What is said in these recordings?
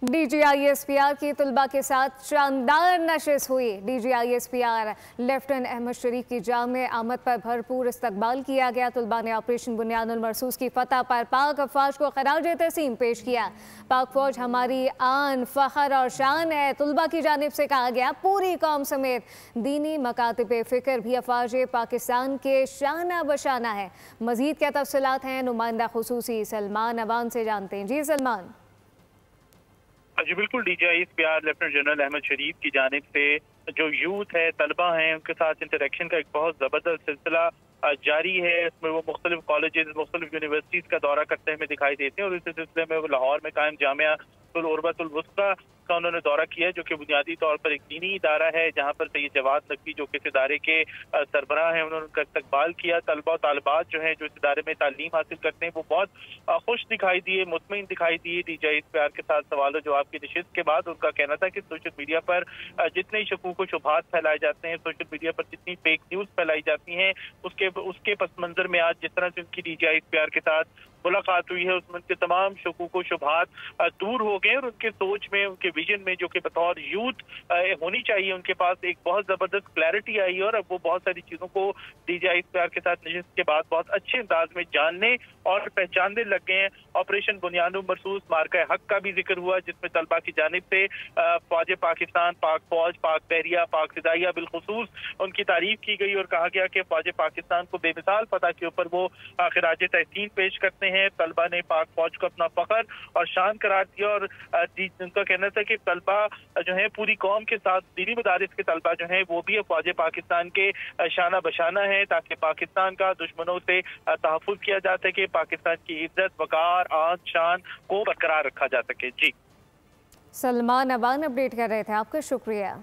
DGISPR की तुलबा के साथ शानदार नशिस्त हुई। DGISPR लेफ्टिनेंट अहमद शरीफ की जामे आमद पर भरपूर इस्तकबाल किया गया। तुलबा ने ऑपरेशन बुनियादुल मरसूस की फतह पर पाक अफवाज को खराज तस्लीम पेश किया। पाक फौज हमारी आन, फख्र और शान है। तुलबा की जानिब से कहा गया पूरी कौम समेत दीनी मकातिब फ़िक्र भी अफवाज पाकिस्तान के शाना बशाना है। मजीद क्या तफसीलात हैं नुमाइंदा खुसूसी सलमान अवान से जानते हैं। जी सलमान। जी बिल्कुल, DGISPR लेफ्टिनेंट जनरल अहमद शरीफ की जानिब से जो यूथ है, तलबा हैं, उनके साथ इंटरेक्शन का एक बहुत ज़बरदस्त सिलसिला जारी है। इसमें वो मुख्तलिफ कॉलेजेस, मुख्तलिफ यूनिवर्सिटीज़ का दौरा करते हुए दिखाई देते हैं और इस सिलसिले में वो लाहौर में कायम जामिया उर्वतुल वुस्ता का उन्होंने दौरा किया, जो कि बुनियादी तौर पर एक दीनी इदारा है, जहाँ पर सैयद जवाद नकवी जो कि इस इदारे के सरबराह हैं, उन्होंने उनका इस्तकबाल किया। तलबा और तालिबात जो हैं जो इस इदारे में तालीम हासिल करते हैं, वो बहुत खुश दिखाई दिए, मुतमईन दिखाई दिए। DGISPR के साथ सवाल जवाब की नशिस्त के बाद उनका कहना था कि सोशल मीडिया पर जितने शकूक व शुबहात फैलाए जाते हैं, सोशल मीडिया पर जितनी फेक न्यूज़ फैलाई जाती हैं, उसके पस मंजर में आज जिस तरह से उनकी DGISPR के साथ मुलाकात हुई है, उसमें उनके तमाम शकूक व शुबहात दूर हो गए और उनके सोच में, उनके विजन में, जो कि बतौर यूथ होनी चाहिए, उनके पास एक बहुत ज़बरदस्त क्लैरिटी आई और अब वो बहुत सारी चीज़ों को DGISPR के साथ नशिस्त के बाद बहुत अच्छे अंदाज में जानने और पहचानने लग गए हैं। ऑपरेशन बुनियादुल मरसूस मार्का हक का भी जिक्र हुआ, जिसमें तलबा की जानिब से फौज पाकिस्तान, पाक फौज, पाक बहरिया, पाक फिदाइया बिलखुसूस उनकी तारीफ की गई और कहा गया कि फौज पाकिस्तान को बेमिसाल फतह के ऊपर वो खिराज तहसीन पेश करते हैं। तलबा ने पाक फौज को अपना फख्र और शान करार दिया और उनका कहना था कि तलबा जो है पूरी कौम के साथ, दीनी मदारिस के तलबा जो है वो भी फौज पाकिस्तान के शाना बशाना है, ताकि पाकिस्तान का दुश्मनों से तहफ़्फ़ुज़ किया जा सके, पाकिस्तान की इज्जत, वक़ार, आन, शान को बरकरार रखा जा सके। जी सलमान अवान अपडेट कर रहे थे, आपका शुक्रिया।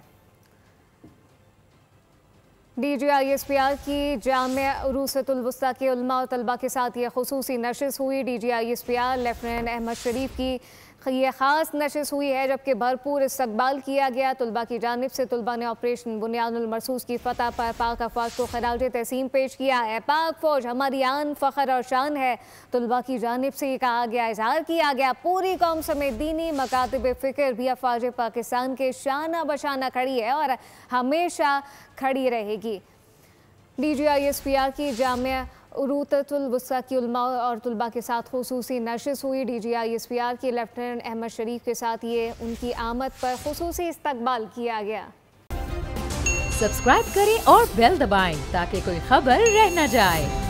DGISPR की जामिया उरूसतुल वुस्ता के उलमा और तलबा के साथ ये खुसूसी नशिस्त हुई। DGISPR लेफ्टिनेंट अहमद शरीफ की ये ख़ास नशिस्त हुई है, जबकि भरपूर इस्तकबाल किया गया। तुलबा की जानिब से तुलबा ने ऑपरेशन बुनियादुल मरसूस की फतह पर पाक अफवाज को खराज तहसीन पेश किया है। पाक फौज हमारी आन, फ़ख्र और शान है। तुलबा की जानिब से ये कहा गया, इजहार किया गया पूरी कौम समेत दीनी मकातिब फ़िक्र भी अफवाज पाकिस्तान के शाना बशाना खड़ी है और हमेशा खड़ी रहेगी। DGISPR की जामिया उरूसतुल वुस्ता की उलमा और तुलबा के साथ खुसूसी नशिस्त हुई। DGISPR के लेफ्टिनेंट अहमद शरीफ के साथ ये उनकी आमद पर खुसूसी इस्तकबाल किया गया। सब्सक्राइब करें और बेल दबाएं ताकि कोई खबर रह न जाए।